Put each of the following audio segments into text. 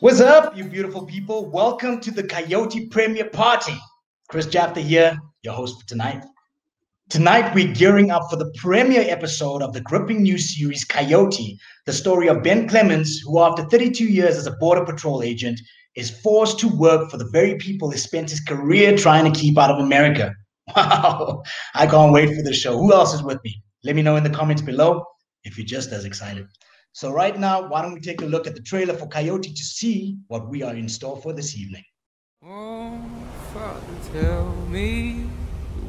What's up, you beautiful people? Welcome to the Coyote Premiere Party. Chris Jaftha here, your host for tonight. Tonight, we're gearing up for the premiere episode of the gripping new series Coyote, the story of Ben Clemens, who after 32 years as a Border Patrol agent, is forced to work for the very people he spent his career trying to keep out of America. Wow, I can't wait for the show. Who else is with me? Let me know in the comments below if you're just as excited. So right now, why don't we take a look at the trailer for Coyote to see what we are in store for this evening. Oh, Father, tell me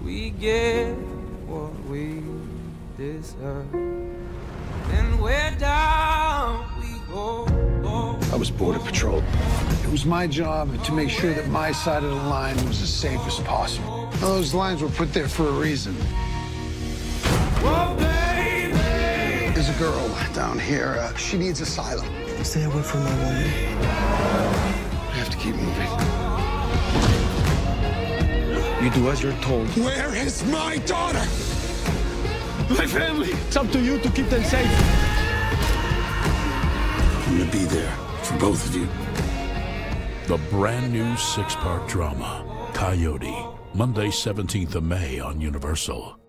we get what we deserve. And where down we go. I was Border Patrol. It was my job to make sure that my side of the line was as safe as possible. Those lines were put there for a reason. Oh, baby. There's a girl down here. She needs asylum. Stay away from my woman. I have to keep moving. You do as you're told. Where is my daughter? My family! It's up to you to keep them safe. I'm gonna be there for both of you. The brand new six-part drama, Coyote, Monday, 17th of May on Universal.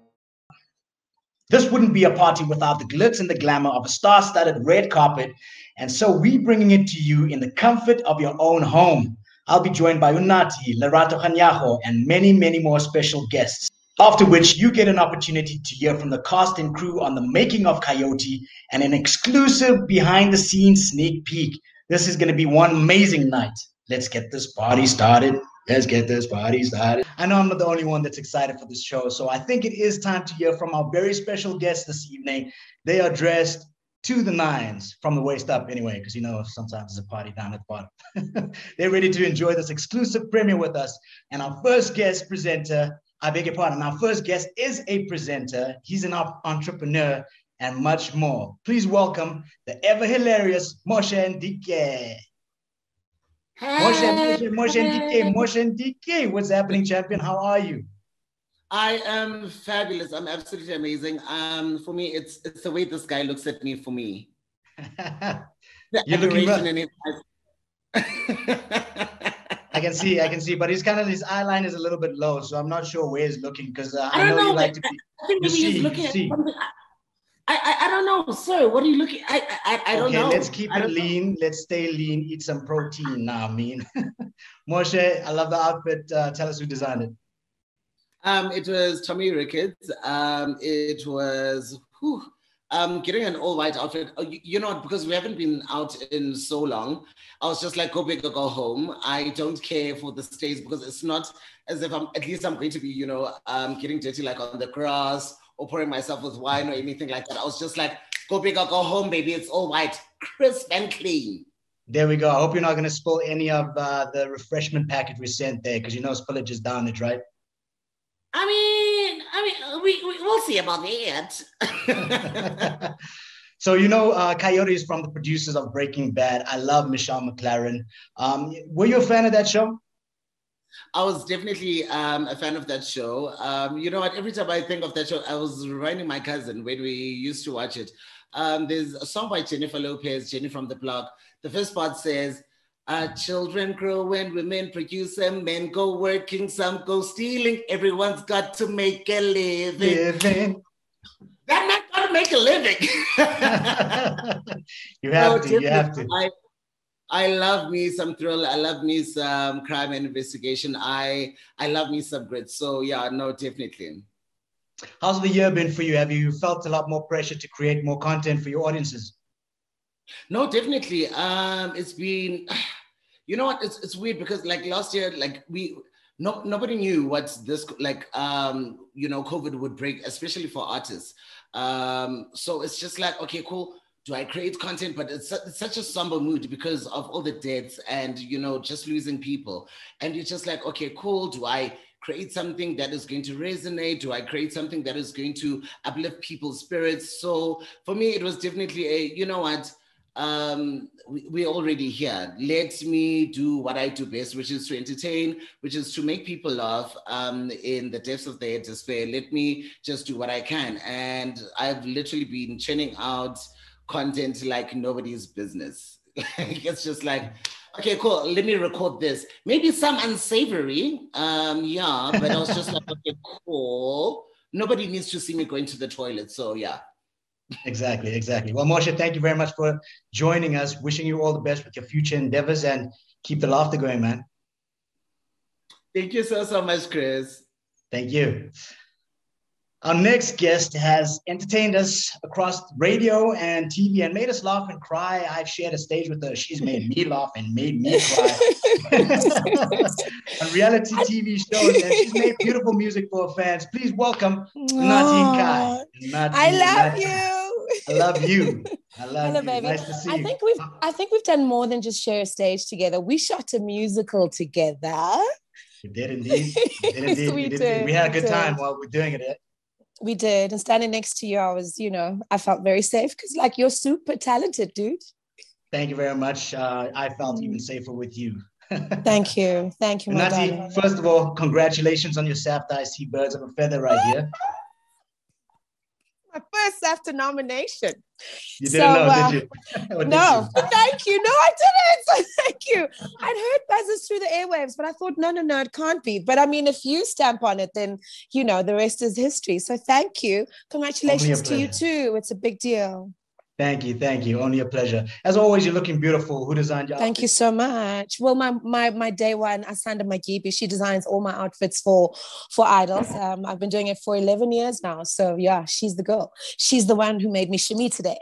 This wouldn't be a party without the glitz and the glamour of a star-studded red carpet, and so we're bringing it to you in the comfort of your own home. I'll be joined by Unathi, Lerato Kganyago, and many, many more special guests. After which you get an opportunity to hear from the cast and crew on the making of Coyote and an exclusive behind-the-scenes sneak peek. This is going to be one amazing night. Let's get this party started. Let's get this party started. I know I'm not the only one that's excited for this show, so I think it is time to hear from our very special guests this evening. They are dressed to the nines, from the waist up anyway, because you know sometimes there's a party down at the bottom. They're ready to enjoy this exclusive premiere with us. And our first guest presenter, I beg your pardon, our first guest is a presenter. He's an entrepreneur and much more. Please welcome the ever hilarious Moshe Ndike. Moshe Ndike. What's happening, champion? How are you? I am fabulous. I'm absolutely amazing. For me, it's the way this guy looks at me. For me, you're looking rough. In his eyes. I can see, but his eyeline is a little bit low, so I'm not sure where he's looking because I know you like to be. I think maybe he's looking at something. I don't know, sir. What are you looking? I don't know. Okay, let's keep it lean. Let's stay lean. Eat some protein now, Moshe, I love the outfit. Tell us who designed it. It was Tommy Ricketts. It was getting an all-white outfit. You know, because we haven't been out in so long, I was just like, go big or go home. I don't care for the stays because it's not as if I'm going to be, getting dirty like on the grass or pouring myself with wine or anything like that. I was just like, go big or go home, baby. It's all white, crisp and clean. There we go. I hope you're not going to spill any of the refreshment packet we sent there because spillage is down it, right? I mean, we'll see about that. So, Coyote is from the producers of Breaking Bad. I love Michelle McLaren. Were you a fan of that show? I was definitely a fan of that show. You know what? Every time I think of that show, I was reminding my cousin when we used to watch it. There's a song by Jennifer Lopez, Jenny from the Block. The first part says, children grow and women produce and men go working, some go stealing. Everyone's got to make a living. That man got to make a living. You have to. I love me some thrill. I love me some crime and investigation. I love me some grit. So yeah, no, definitely. How's the year been for you? Have you felt a lot more pressure to create more content for your audiences? No, definitely. It's been, you know what? It's weird because like last year, like nobody knew what this COVID would bring, especially for artists. So it's just like, okay, cool. Do I create content? But it's such a somber mood because of all the deaths and, just losing people. And you're just like, okay, cool. Do I create something that is going to resonate? Do I create something that is going to uplift people's spirits? So for me, it was definitely we're already here. Let me do what I do best, which is to entertain, which is to make people laugh in the depths of their despair. Let me just do what I can. And I've literally been churning out content like nobody's business. It's just like, Okay, cool. Let me record this. Maybe some unsavory. Yeah, but I was just like, okay, cool. Nobody needs to see me going to the toilet. So yeah. Exactly. Well, Moshe, thank you very much for joining us. Wishing you all the best with your future endeavors and keep the laughter going, man. Thank you so much, Chris. Thank you. Our next guest has entertained us across radio and TV and made us laugh and cry. I've shared a stage with her. She's made me laugh and made me cry on reality TV shows, and she's made beautiful music for her fans. Please welcome Unathi and Kai. I love you. I love you. Hello, baby. Nice to see you. I think we've done more than just share a stage together. We shot a musical together. We did indeed. We had a good time while we're doing it. We did. And standing next to you, I felt very safe because, like, you're super talented, dude. Thank you very much. I felt even safer with you. Thank you. Thank you, my darling. First of all, congratulations on your SAFTA. I see birds of a feather right here. My first SAFTA nomination. You didn't know, did you? No, thank you. No, I didn't. Thank you. I'd heard buzzes through the airwaves, but I thought, no, it can't be. But I mean, if you stamp on it, then, the rest is history. So thank you. Congratulations to you too. It's a big deal. Thank you. Only a pleasure. As always, you're looking beautiful. Who designed your outfit? Thank you so much. Well, my day one, Asanda Magibi, she designs all my outfits for idols. I've been doing it for 11 years now. So yeah, she's the girl. She's the one who made me shimmy today.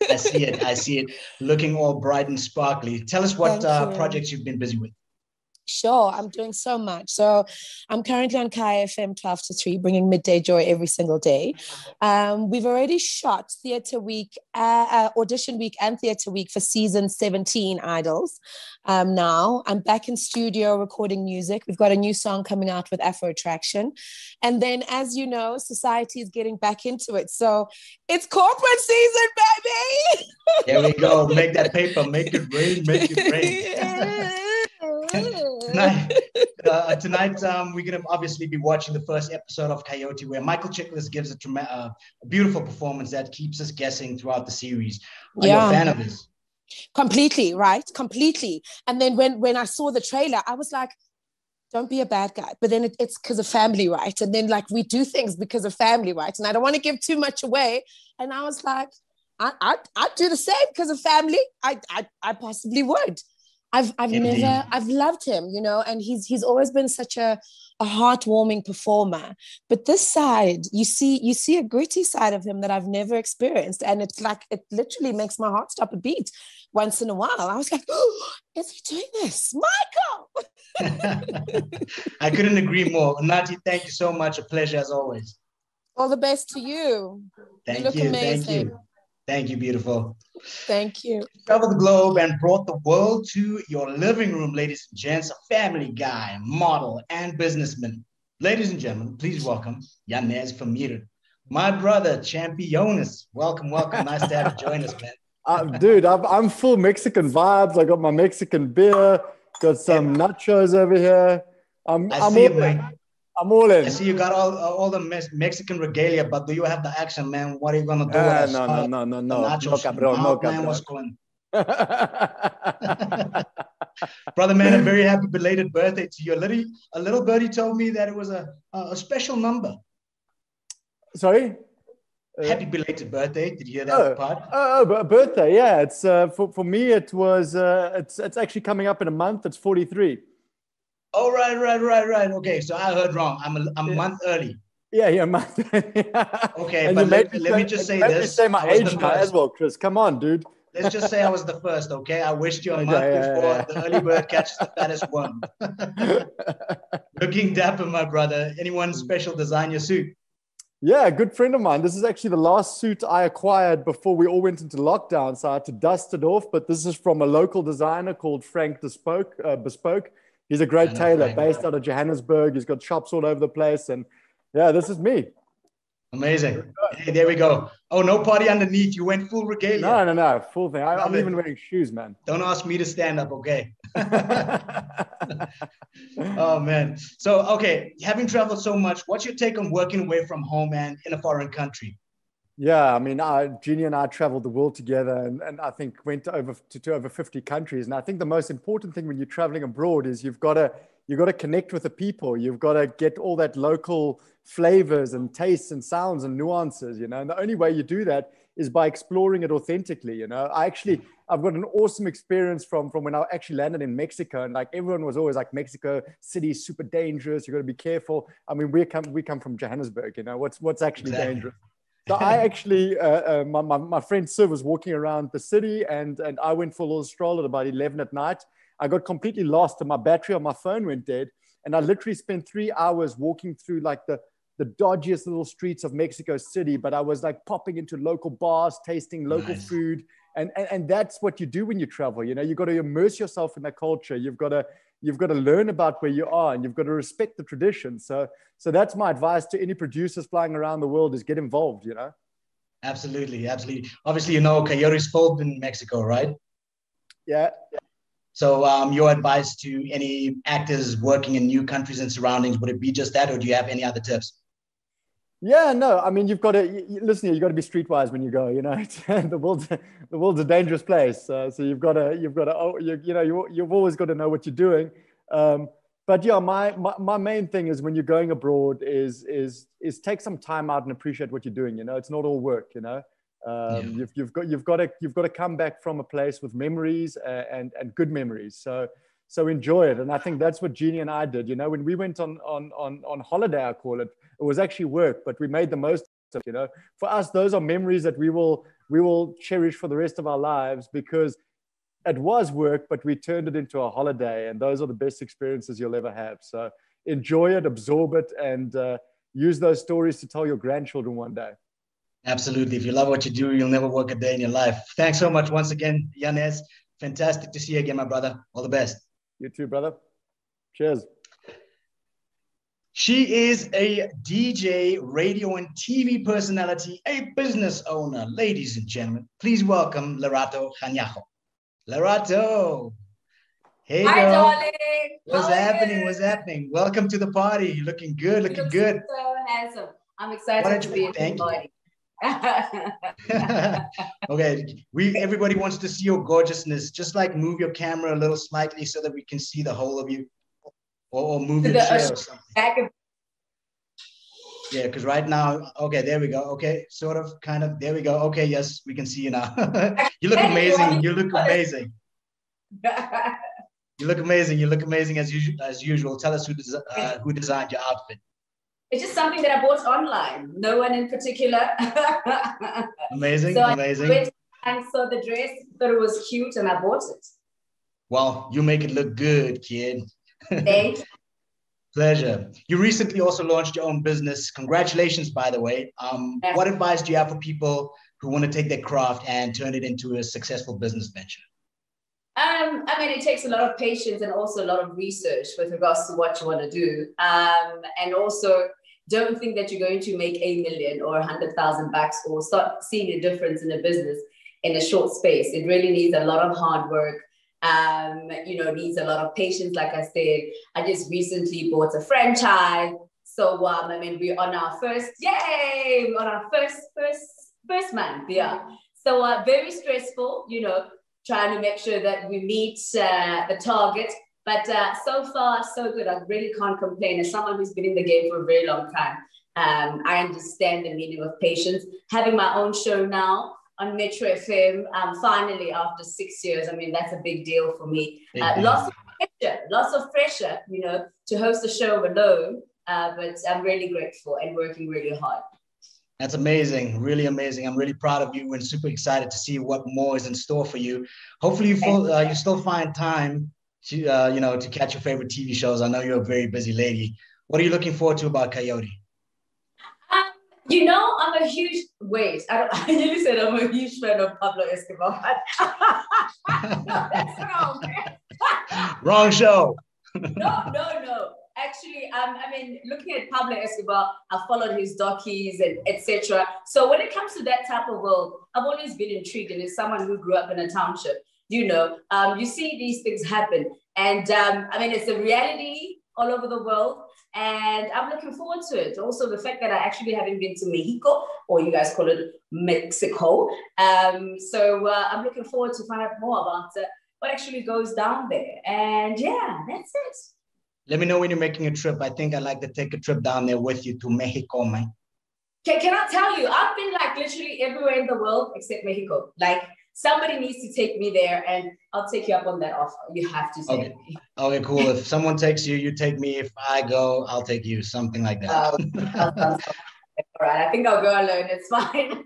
I see it. Looking all bright and sparkly. Tell us what projects you've been busy with. Sure, I'm doing so much. So I'm currently on Kai FM 12 to 3, bringing midday joy every single day. We've already shot theatre week, audition week and theatre week for season 17 Idols. Now I'm back in studio recording music. We've got a new song coming out with Afro Attraction. And then, as you know, society is getting back into it. So it's corporate season, baby. There we go. Make that paper. Make it rain. Make it rain. Tonight, we're going to obviously be watching the first episode of Coyote, where Michael Chiklis gives a beautiful performance that keeps us guessing throughout the series. Are you a fan of this? Completely, right? Completely. And then when I saw the trailer, I was like, don't be a bad guy. But then it's because of family, right? And then, like, we do things because of family, right? And I don't want to give too much away. And I was like, I'd do the same because of family. I possibly would. I've loved him, and he's always been such a heartwarming performer. But this side, you see a gritty side of him that I've never experienced. And it's like, it literally makes my heart stop a beat once in a while. I was like, oh, is he doing this? Michael! I couldn't agree more. Unathi, thank you so much. A pleasure as always. All the best to you. Thank you. Thank you, beautiful. Thank you. Traveled the globe and brought the world to your living room, ladies and gents, a family guy, model, and businessman. Ladies and gentlemen, please welcome Yanez Famir, my brother, Championis. Welcome. Nice to have you join us, man. Dude, I'm full Mexican vibes. I got my Mexican beer, got some nachos over here. I'm all in. I see you got all the Mexican regalia, but do you have the action, man? What are you gonna do? No. No, cabrón. What's going? Brother, man, a very happy belated birthday to you. A little birdie told me that it was a special number. Sorry? Happy belated birthday. Did you hear that part? Oh, birthday, yeah. It's for me. It was. It's actually coming up in a month. It's 43. Oh, right. Okay, so I heard wrong. I'm a month early. Yeah, a month. Okay, and but let me just say this. Let me say my age now as well, Chris. Come on, dude. Let's just say I was the first, okay? I wished you a month before the early bird catches the fattest one. Looking dapper, my brother. Anyone special design your suit? Yeah, a good friend of mine. This is actually the last suit I acquired before we all went into lockdown, so I had to dust it off. But this is from a local designer called Frank Bespoke. He's a great tailor based out of Johannesburg. He's got shops all over the place. And yeah, this is me. Amazing. Hey, there we go. Oh, no party underneath. You went full regalia. No. Full thing. I'm even wearing shoes, man. Don't ask me to stand up, okay? Oh, man. So, okay, having traveled so much, what's your take on working away from home and in a foreign country? Yeah, I mean, Jeannie and I traveled the world together, and I think went to over 50 countries. And I think the most important thing when you're traveling abroad is you've got to connect with the people. You've got to get all that local flavors and tastes and sounds and nuances, you know. And the only way you do that is by exploring it authentically, you know. I've got an awesome experience from when I actually landed in Mexico, and like everyone was always like, Mexico City is super dangerous. You got to be careful. I mean, we come from Johannesburg, you know. What's actually dangerous? So I actually, my friend Sir was walking around the city, and I went for a little stroll at about 11 at night. I got completely lost, and my battery on my phone went dead. And I literally spent 3 hours walking through like the dodgiest little streets of Mexico City, but I was like popping into local bars, tasting local food. And that's what you do when you travel. You know, you've got to immerse yourself in the culture. You've got to learn about where you are, and you've got to respect the tradition. So that's my advice to any producers flying around the world, is get involved, you know? Absolutely. Absolutely. Obviously, you know, Coyotes filmed in Mexico, right? Yeah. So your advice to any actors working in new countries and surroundings, would it be just that, or do you have any other tips? Yeah, no, I mean, you've got to listen here. You've got to be streetwise when you go. You know, the world's a dangerous place. So you've always got to know what you're doing. But yeah, my main thing is when you're going abroad is take some time out and appreciate what you're doing. You know, it's not all work. You know, you've got to come back from a place with memories and good memories. So enjoy it. And I think that's what Jeannie and I did. You know, when we went on holiday, I call it. It was actually work, but we made the most of it, you know. For us, those are memories that we will cherish for the rest of our lives, because it was work, but we turned it into a holiday, and those are the best experiences you'll ever have. So enjoy it, absorb it, and use those stories to tell your grandchildren one day. Absolutely. If you love what you do, you'll never work a day in your life. Thanks so much once again, Yanez. Fantastic to see you again, my brother. All the best. You too, brother. Cheers. She is a DJ, radio and TV personality, a business owner. Ladies and gentlemen, please welcome Lerato Kganyago. Lerato. Hey, hi, girl. darling. What's happening? What's happening? Welcome to the party. You're looking good, looking good. So handsome. I'm excited to be at the party. Okay, everybody wants to see your gorgeousness. Just like move your camera a little slightly so that we can see the whole of you, or move your chair or something. Yeah, because right now, okay, there we go. Okay, sort of, kind of, there we go. Okay, yes, we can see you now. You look amazing. You look amazing. You look amazing. You look amazing as usual. Tell us who designed your outfit. It's just something that I bought online. No one in particular. Amazing, so amazing. I saw the dress, thought it was cute, and I bought it. Well, you make it look good, kid. Thank you. Pleasure. You recently also launched your own business. Congratulations, by the way. What advice do you have for people who want to take their craft and turn it into a successful business venture? I mean, it takes a lot of patience and also a lot of research with regards to what you want to do. And also, don't think that you're going to make $1 million or $100,000 or start seeing a difference in a business in a short space. It really needs a lot of hard work. Needs a lot of patience. Like I said, I just recently bought a franchise. So, we're on our first month. Yeah. So, very stressful, trying to make sure that we meet the target. But so far, so good. I really can't complain. As someone who's been in the game for a very long time, I understand the meaning of patience. Having my own show now on Metro FM, finally after 6 years. I mean, that's a big deal for me. Lots of pressure, to host a show alone, but I'm really grateful and working really hard. That's amazing, really amazing. I'm really proud of you and super excited to see what more is in store for you. Hopefully you still find time to, to catch your favorite TV shows. I know you're a very busy lady. What are you looking forward to about Coyote? I'm a huge, I nearly said I'm a huge fan of Pablo Escobar. No, that's wrong. Wrong show. No. Actually, looking at Pablo Escobar, I followed his docus and etc. So when it comes to that type of world, I've always been intrigued. And as someone who grew up in a township, you see these things happen. And it's a reality all over the world. and I'm looking forward to it. Also, the fact that I actually haven't been to Mexico, or you guys call it Mexico. So I'm looking forward to find out more about what actually goes down there. And yeah, that's it. Let me know when you're making a trip. I think I'd like to take a trip down there with you to Mexico, man. Can I tell you, I've been like literally everywhere in the world except Mexico. Like somebody needs to take me there, and I'll take you up on that offer. You have to take me. Okay, cool. If someone takes you, you take me. If I go, I'll take you. Something like that. All right, I think I'll go alone. It's fine.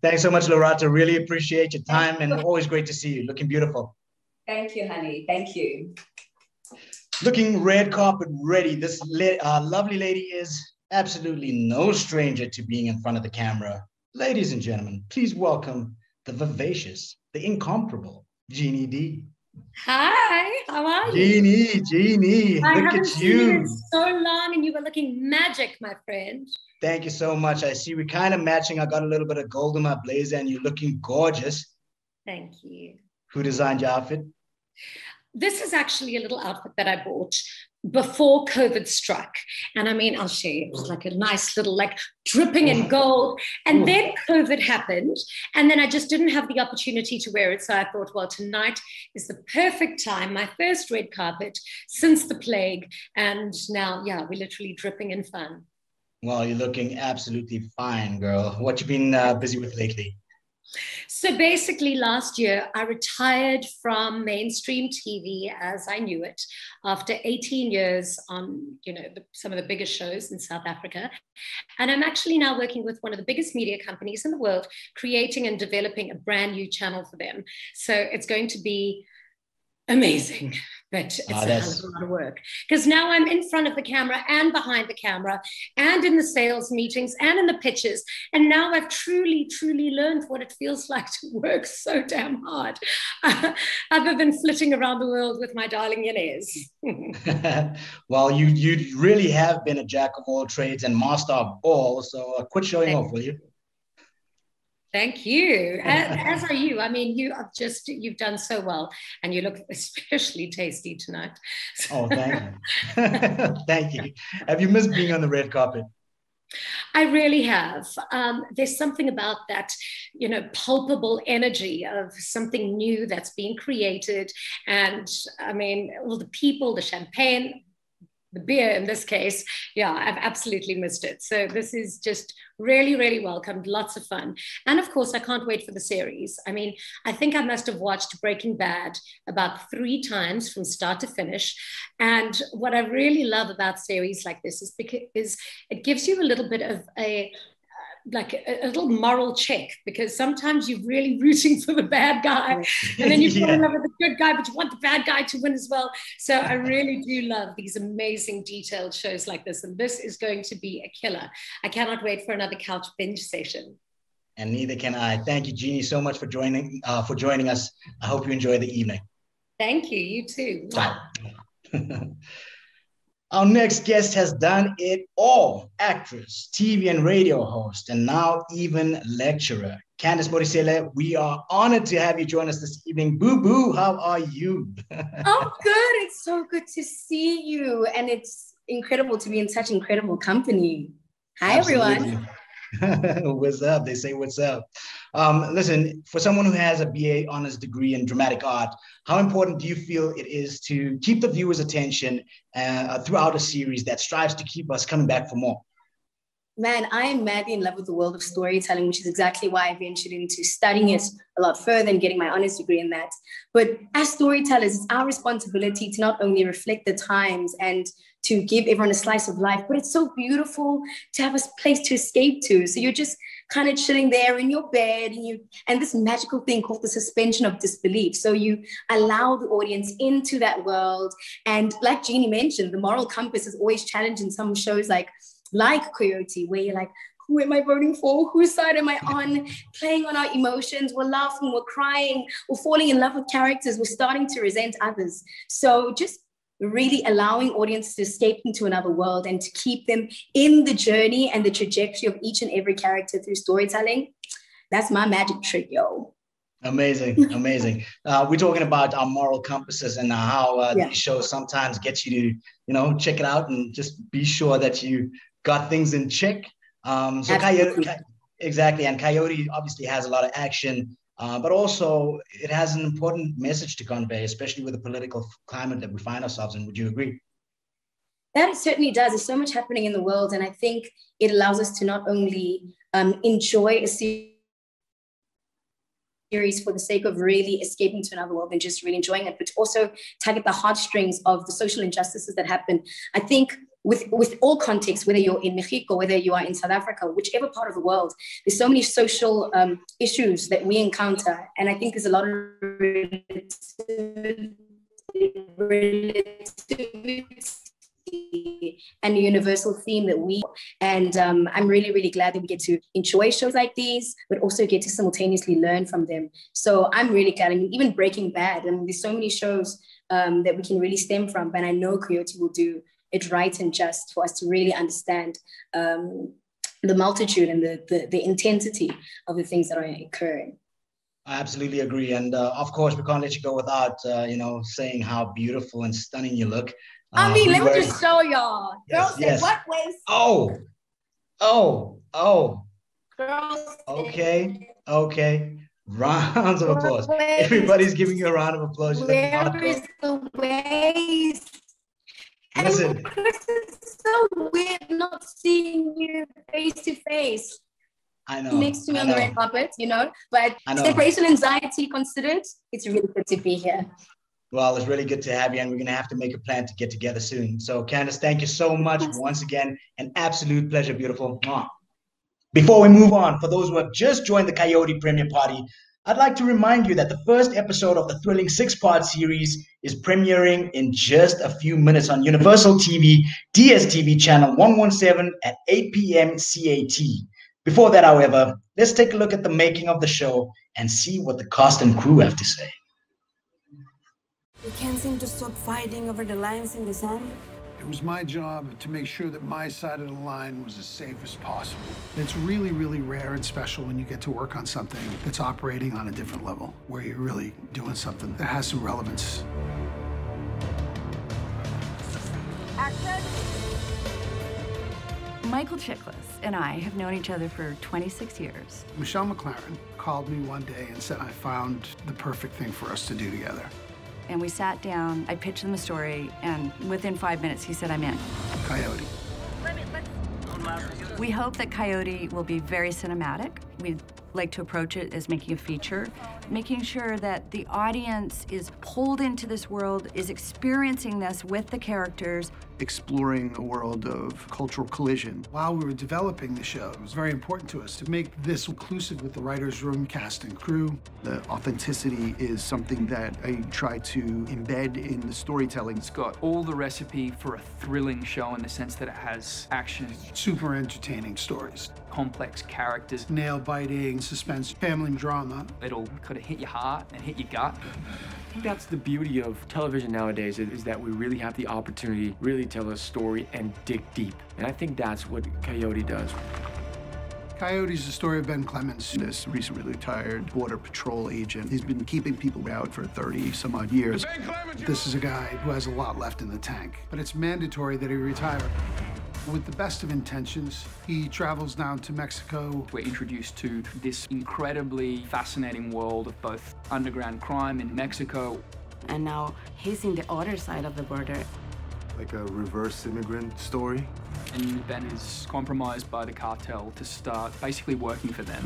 Thanks so much, Lorato. Really appreciate your time, and always great to see you. Looking beautiful. Thank you, honey. Thank you. Looking red carpet ready. This lovely lady is absolutely no stranger to being in front of the camera. Ladies and gentlemen, please welcome the vivacious, the incomparable Jeannie D. Hi, how are you? Jeannie, I look haven't at seen you you. in so long, and you were looking magic, my friend. Thank you so much. I see we're kind of matching. I got a little bit of gold in my blazer, and you're looking gorgeous. Thank you. Who designed your outfit? This is actually a little outfit that I bought before COVID struck. And I mean, I'll show you. It was like a nice little, like dripping in gold. And then COVID happened. And then I just didn't have the opportunity to wear it. So I thought, well, tonight is the perfect time. My first red carpet since the plague. And now, yeah, we're literally dripping in fun. Well, you're looking absolutely fine, girl. What you been busy with lately? So basically last year, I retired from mainstream TV as I knew it after 18 years on, some of the biggest shows in South Africa. And I'm actually now working with one of the biggest media companies in the world, creating and developing a brand new channel for them. So it's going to be amazing, but it's a hell of a lot of work, because now I'm in front of the camera and behind the camera and in the sales meetings and in the pitches. And now I've truly learned what it feels like to work so damn hard, other than flitting around the world with my darling Inez. Well, you really have been a jack of all trades and master of all. So quit showing off, will you? Thank you. As are you. I mean, you've done so well, and you look especially tasty tonight. Oh, thank you. Thank you. Have you missed being on the red carpet? I really have. There's something about that, palpable energy of something new that's being created. And I mean, all the people, the champagne, the beer in this case, yeah, I've absolutely missed it. So this is just really welcomed, lots of fun. And of course, I can't wait for the series. I mean, I think I must have watched Breaking Bad about 3 times from start to finish. And what I really love about series like this is because it gives you a little bit of a little moral check, because sometimes you're really rooting for the bad guy, and then you fall in love with the good guy, but you want the bad guy to win as well. So I really do love these amazing detailed shows like this, and this is going to be a killer. I cannot wait for another couch binge session. And neither can I. Thank you, Jeannie, so much for joining us. I hope you enjoy the evening. Thank you. You too. Our next guest has done it all. Actress, TV and radio host, and now even lecturer. Candace Morissele, we are honored to have you join us this evening. Boo Boo, how are you? I'm good. It's so good to see you. And it's incredible to be in such incredible company. Hi, everyone. What's up? They say what's up. Listen, for someone who has a BA honors degree in dramatic art, how important do you feel it is to keep the viewer's attention throughout a series that strives to keep us coming back for more? Man, I am madly in love with the world of storytelling, which is exactly why I ventured into studying it a lot further and getting my honors degree in that. But as storytellers, it's our responsibility to not only reflect the times and to give everyone a slice of life, but it's so beautiful to have a place to escape to. So you're just kind of chilling there in your bed, and this magical thing called the suspension of disbelief. So you allow the audience into that world. And like Jeannie mentioned, the moral compass is always challenged in some shows like Coyote, where you're like, who am I voting for? Whose side am I on? Playing on our emotions. We're laughing, we're crying, we're falling in love with characters, we're starting to resent others. So just really allowing audiences to escape into another world and to keep them in the journey and the trajectory of each and every character through storytelling. That's my magic trick, yo. Amazing, amazing. We're talking about our moral compasses and how these shows sometimes get you to, check it out and just be sure that you got things in check. So Coyote, exactly, and Coyote obviously has a lot of action, but also it has an important message to convey, especially with the political climate that we find ourselves in. Would you agree? That it certainly does. There's so much happening in the world, and I think it allows us to not only enjoy a series for the sake of really escaping to another world and just really enjoying it, but also tug at the heartstrings of the social injustices that happen. I think with all contexts, whether you're in Mexico, whether you are in South Africa, whichever part of the world, there's so many social issues that we encounter. And I think there's a lot of relativity and a universal theme that I'm really, really glad that we get to enjoy shows like these, but also get to simultaneously learn from them. So I'm really glad. I mean, even Breaking Bad, I mean, there's so many shows that we can really stem from, but I know Coyote will do it right and just for us to really understand the multitude and the intensity of the things that are occurring. I absolutely agree. And of course, we can't let you go without, saying how beautiful and stunning you look. I mean, let me just show y'all. Yes, Girls yes. say, what waist? Oh. Girls Okay. Rounds of applause. waist. Everybody's giving you a round of applause. Where is the waist? Listen. And Chris, it's so weird not seeing you face to face. I know. Next to me on the red carpet, but separation anxiety considered, it's really good to be here. Well, it's really good to have you, and we're going to have to make a plan to get together soon. So, Candace, thank you so much once again. An absolute pleasure, beautiful. Before we move on, for those who have just joined the Coyote Premiere Party, I'd like to remind you that the first episode of the thrilling 6-part series is premiering in just a few minutes on Universal TV, DStv channel 117 at 8 p.m. CAT. Before that, however, let's take a look at the making of the show and see what the cast and crew have to say. We can't seem to stop fighting over the lines in the sand. It was my job to make sure that my side of the line was as safe as possible. It's really, really rare and special when you get to work on something that's operating on a different level, where you're really doing something that has some relevance. Action. Michael Chiklis and I have known each other for 26 years. Michelle McLaren called me one day and said I found the perfect thing for us to do together. And we sat down, I pitched him the story, and within 5 minutes, he said, I'm in. Coyote. We hope that Coyote will be very cinematic. We'd like to approach it as making a feature, making sure that the audience is pulled into this world, is experiencing this with the characters. Exploring a world of cultural collision. While we were developing the show, it was very important to us to make this inclusive with the writer's room, cast and crew. The authenticity is something that I try to embed in the storytelling. It's got all the recipe for a thrilling show in the sense that it has action. Super entertaining stories. Complex characters. Nail-biting, suspense, family drama. It'll kind of hit your heart and hit your gut. I think that's the beauty of television nowadays, is that we really have the opportunity to really tell a story and dig deep. And I think that's what Coyote does. Coyote is the story of Ben Clemens, this recently retired Border Patrol agent. He's been keeping people out for 30-some-odd years. Ben Clemens! This is a guy who has a lot left in the tank, but it's mandatory that he retire. With the best of intentions, he travels down to Mexico. We're introduced to this incredibly fascinating world of both underground crime in Mexico. And now he's in the other side of the border. Like a reverse immigrant story. And Ben is compromised by the cartel to start basically working for them.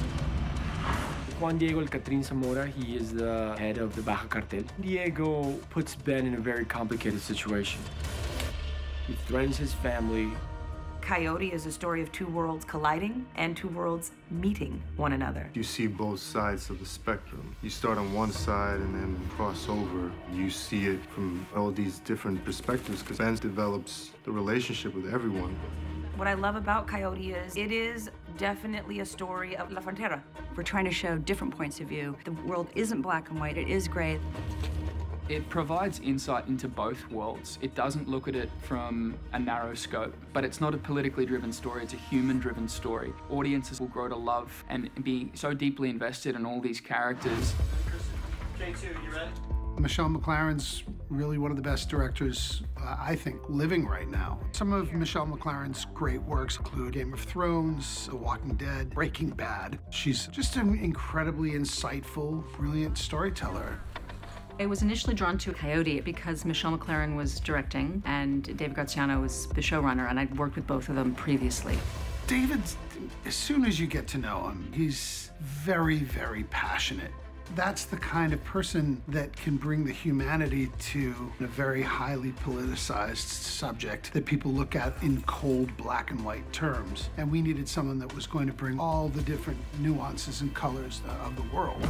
Juan Diego El Catrín Zamora, he is the head of the Baja Cartel. Diego puts Ben in a very complicated situation. He threatens his family. Coyote is a story of two worlds colliding and two worlds meeting one another. You see both sides of the spectrum. You start on one side and then cross over. You see it from all these different perspectives because Ben develops the relationship with everyone. What I love about Coyote is it is definitely a story of La Frontera. We're trying to show different points of view. The world isn't black and white, it is gray. It provides insight into both worlds. It doesn't look at it from a narrow scope, but it's not a politically driven story, it's a human-driven story. Audiences will grow to love and be so deeply invested in all these characters. Day 2, you ready? Michelle MacLaren's really one of the best directors, I think, living right now. Some of Michelle MacLaren's great works include Game of Thrones, The Walking Dead, Breaking Bad. She's just an incredibly insightful, brilliant storyteller. I was initially drawn to Coyote because Michelle MacLaren was directing and David Graziano was the showrunner, and I'd worked with both of them previously. David, as soon as you get to know him, he's very, very passionate. That's the kind of person that can bring the humanity to a very highly politicized subject that people look at in cold black and white terms. And we needed someone that was going to bring all the different nuances and colors of the world.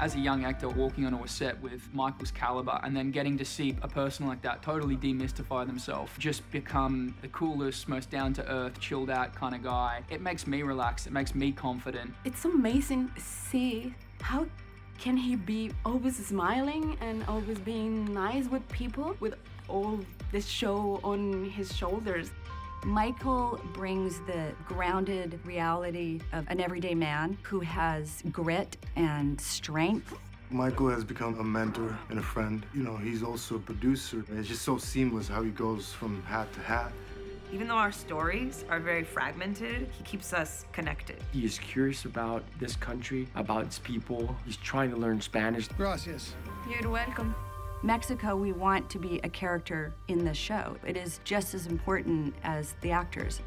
As a young actor walking onto a set with Michael's caliber and then getting to see a person like that totally demystify themselves, just become the coolest, most down-to-earth, chilled out kind of guy, it makes me relax, it makes me confident. It's amazing to see how can he be always smiling and always being nice with people with all this show on his shoulders. Michael brings the grounded reality of an everyday man who has grit and strength. Michael has become a mentor and a friend. You know, he's also a producer. It's just so seamless how he goes from hat to hat. Even though our stories are very fragmented, he keeps us connected. He is curious about this country, about its people. He's trying to learn Spanish. Gracias. You're welcome. Mexico, we want to be a character in the show. It is just as important as the actors.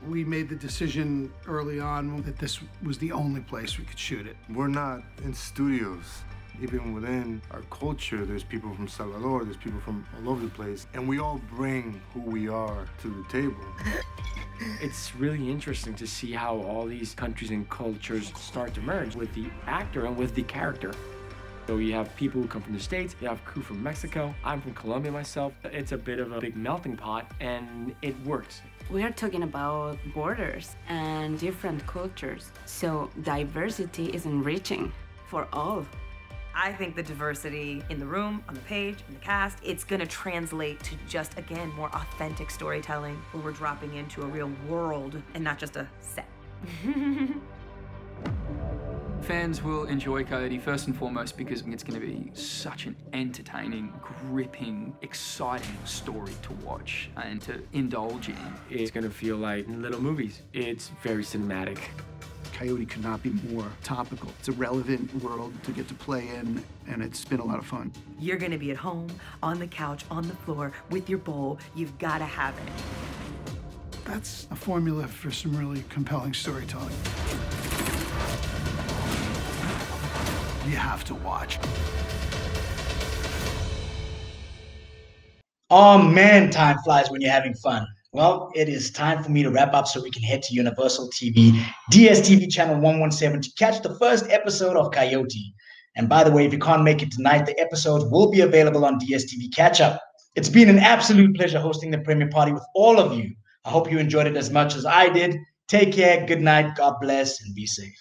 We made the decision early on that this was the only place we could shoot it. We're not in studios. Even within our culture, there's people from Salvador, there's people from all over the place, and we all bring who we are to the table. It's really interesting to see how all these countries and cultures start to merge with the actor and with the character. So you have people who come from the States, you have crew from Mexico, I'm from Colombia myself. It's a bit of a big melting pot, and it works. We are talking about borders and different cultures, so diversity is enriching for all. I think the diversity in the room, on the page, in the cast, it's gonna translate to just, again, more authentic storytelling where we're dropping into a real world and not just a set. Fans will enjoy Coyote first and foremost because it's going to be such an entertaining, gripping, exciting story to watch and to indulge in. It's going to feel like little movies. It's very cinematic. Coyote could not be more topical. It's a relevant world to get to play in, and it's been a lot of fun. You're gonna be at home, on the couch, on the floor, with your bowl. You've gotta have it. That's a formula for some really compelling storytelling. You have to watch. Oh man, time flies when you're having fun. Well, it is time for me to wrap up so we can head to Universal TV, DStv channel 117 to catch the first episode of Coyote. And by the way, if you can't make it tonight, the episodes will be available on DStv Catch Up. It's been an absolute pleasure hosting the premiere party with all of you. I hope you enjoyed it as much as I did. Take care, good night, God bless, and be safe.